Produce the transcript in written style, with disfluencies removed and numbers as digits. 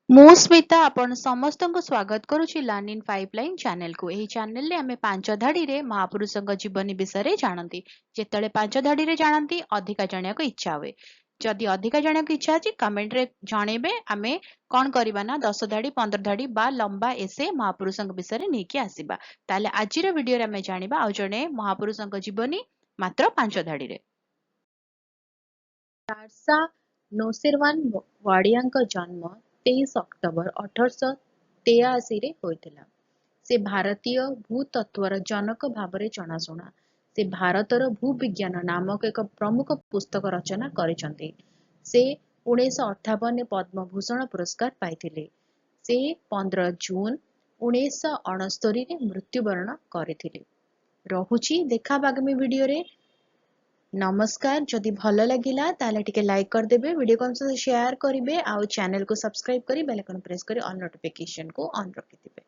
ମୁଁ ସ୍ମିତା ଆପଣ ସମସ୍ତଙ୍କୁ ସ୍ୱାଗତ କରୁଛି ଲର୍ନ ଇନ୍ ପାଇପଲାଇନ୍ ଚ୍ୟାନେଲକୁ। ଏହି ଚ୍ୟାନେଲରେ ଆମେ ପାଞ୍ଚ ଧାଡ଼ିରେ ମହାପୁରୁଷଙ୍କ ଜୀବନୀ ବିଷୟରେ ଜାଣନ୍ତି। ଯେତେବେଳେ ପାଞ୍ଚ ଧାଡ଼ିରେ ଜାଣନ୍ତି ଅଧିକା ଜାଣିବାକୁ ଇଚ୍ଛା ହୁଏ। ଯଦି ଅଧିକା ଜାଣିବାକୁ ଇଚ୍ଛା ଅଛି କମେଣ୍ଟରେ ଜଣେଇବେ। ଆମେ କ'ଣ କରିବା ନା 10 ଧାଡ଼ି 15 ଧାଡ଼ି ବା ଲମ୍ବା ଏସେ ମହାପୁରୁଷଙ୍କ ବିଷୟରେ ନେଇକି ଆସିବା। ତାହେଲେ ଆଜିର ଭିଡ଼ିଓରେ ଆମେ ଜାଣିବା ଆଉ ଜଣେ ମହାପୁରୁଷଙ୍କ ଜୀବନୀ ମାତ୍ର 5 ଧାଡ଼ିରେ। ତାର୍ସା ନୌସେରୱାନ ୱାଡ଼ିଆଙ୍କ ଜନ୍ମ 23 ଅକ୍ଟୋବର 1883 ହୋଇଥିଲା। ସେ ଭାରତୀୟ ଭୂତତ୍ତ୍ୱର ଜନକ ଭାବରେ ଜଣାଶୁଣା। ସେ ଭାରତର ଭୂବିଜ୍ଞାନ ନାମକ ଏକ ପ୍ରମୁଖ ପୁସ୍ତକ ରଚନା କରିଛନ୍ତି। ସେ 1958 ପଦ୍ମଭୂଷଣ ପୁରସ୍କାର ପାଇଥିଲେ। ସେ 15 ଜୁନ 1969ରେ ମୃତ୍ୟୁବରଣ କରିଥିଲେ। ରହୁଛି ଦେଖାହେବା ଆଗାମୀ ଭିଡ଼ିଓରେ। ନମସ୍କାର। ଯଦି ଭଲ ଲାଗିଲା ତାହେଲେ ଟିକେ ଲାଇକ୍ କରିଦେବେ, ଭିଡ଼ିଓକୁ ଆମ ସହିତ ସେୟାର କରିବେ ଆଉ ଚ୍ୟାନେଲକୁ ସବସ୍କ୍ରାଇବ କରି ବେଲ୍ ଆଇକନ୍ ପ୍ରେସ୍ କରି ଅଲ୍ ନୋଟିଫିକେସନକୁ ଅନ୍ ରଖିଥିବେ।